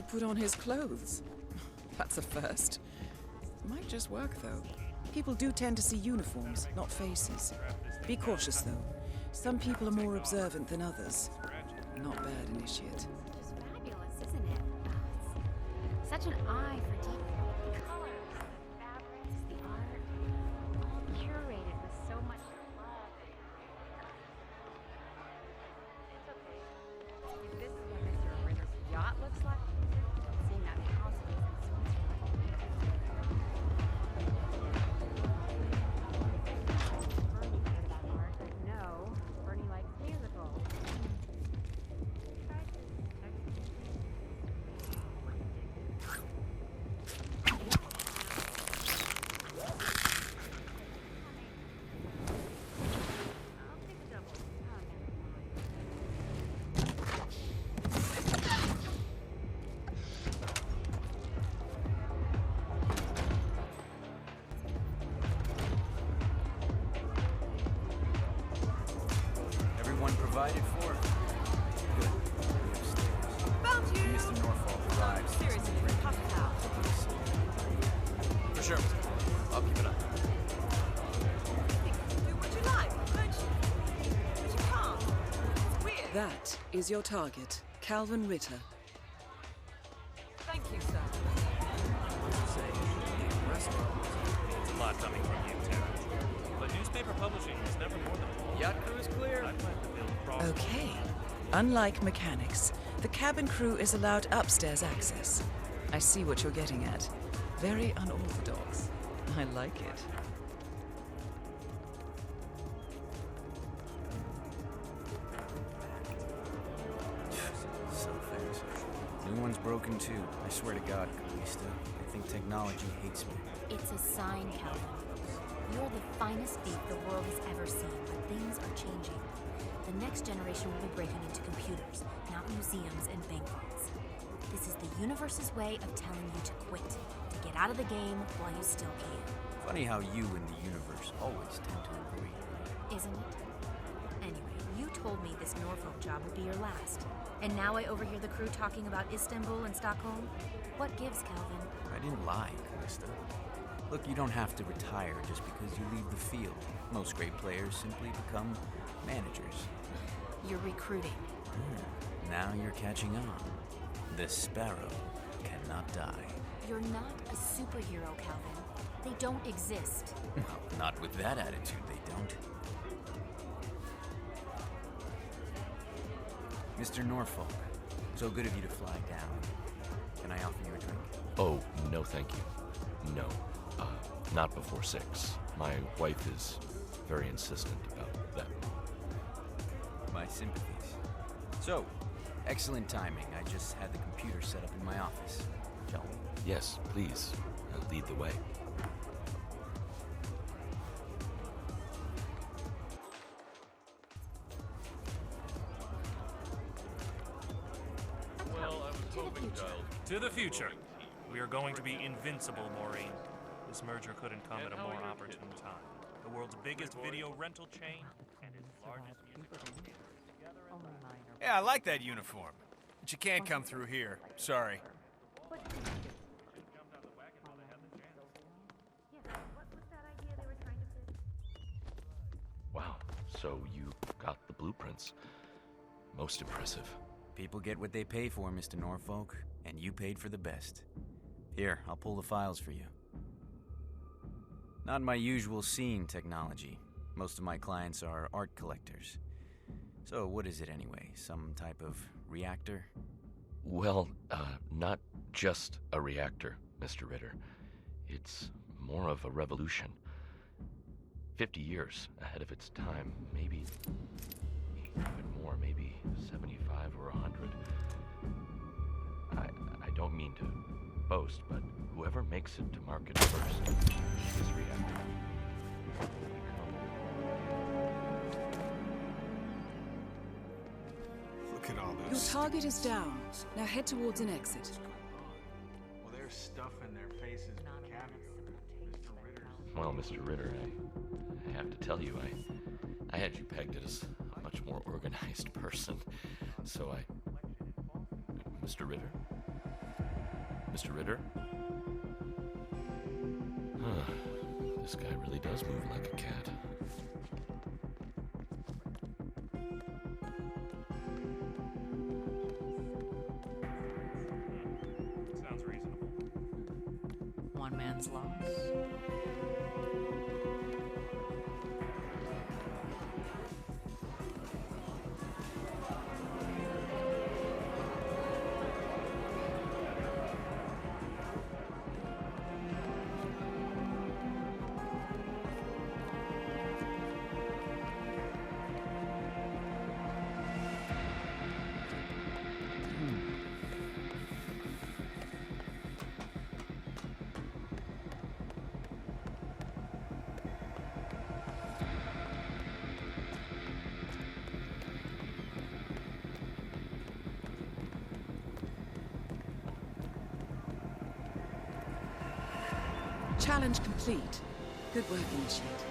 put on his clothes. That's a first. Might just work, though. People do tend to see uniforms, not faces. Be cautious, though. Some people are more observant than others. Not bad, initiate. Just fabulous, isn't it? Such an eye for deep colors, the fabrics, the art, all curated with so much love. It's okay. If this is what Mr. Ritter's yacht looks like, seeing that house is in Bernie cared about art, but no, Bernie likes musicals. Everyone provided for? Good. Found you! Mr. Norfolk arrives. Seriously, tough out. For sure. I'll keep it up. Do what you like, don't you? But you can't. It's weird. That is your target, Calvin Ritter. Thank you, sir. It's a lot coming from you, Terrence. But newspaper publishing is never more than a Yacht crew is clear. I plan to build cross. Okay. Unlike mechanics, the cabin crew is allowed upstairs access. I see what you're getting at. Very unorthodox. I like it. So fast. New one's broken too. I swear to God, Calista. I think technology hates me. It's a sign, Calvin. You're the finest thief the world has ever seen, but things are changing. The next generation will be breaking into computers, not museums and bank vaults. This is the universe's way of telling you to quit, to get out of the game while you still can. Funny how you and the universe always tend to agree. Isn't it? Anyway, you told me this Norfolk job would be your last. And now I overhear the crew talking about Istanbul and Stockholm. What gives, Calvin? I didn't lie, Calista. Look, you don't have to retire just because you leave the field. Most great players simply become managers. You're recruiting. Now you're catching on. The sparrow cannot die. You're not a superhero, Calvin. They don't exist. Well, not with that attitude, they don't. Mr. Norfolk, so good of you to fly down. Can I offer you a drink? Oh, no thank you. No. Not before 6. My wife is very insistent about that. My sympathies. So, excellent timing. I just had the computer set up in my office. Shall we? Yes, please. Lead the way. Well, I was hoping, child. To the future. We are going to be invincible, Maureen. This merger couldn't come at a more opportune time. The world's biggest video rental chain and its largest music together. Yeah, I like that uniform. But you can't come through here. Sorry. Wow, so you got the blueprints. Most impressive. People get what they pay for, Mr. Norfolk, and you paid for the best. Here, I'll pull the files for you. Not my usual scene technology. Most of my clients are art collectors. So what is it anyway? Some type of reactor? Well, not just a reactor, Mr. Ritter. It's more of a revolution. 50 years ahead of its time, maybe even more, maybe 75 or 100. I don't mean to boast, but whoever makes it to market first, this reactor will become... Look at all Your those. target is down. Now head towards an exit. Well, there's stuff in their faces with caviar. Mr. Ritter's. Well, Mr. Ritter, I have to tell you, I had you pegged as a much more organized person. So Mr. Ritter? Mr. Ritter? Huh. This guy really does move like a cat. Sounds reasonable. One man's loss. Challenge complete. Good work, Initiate.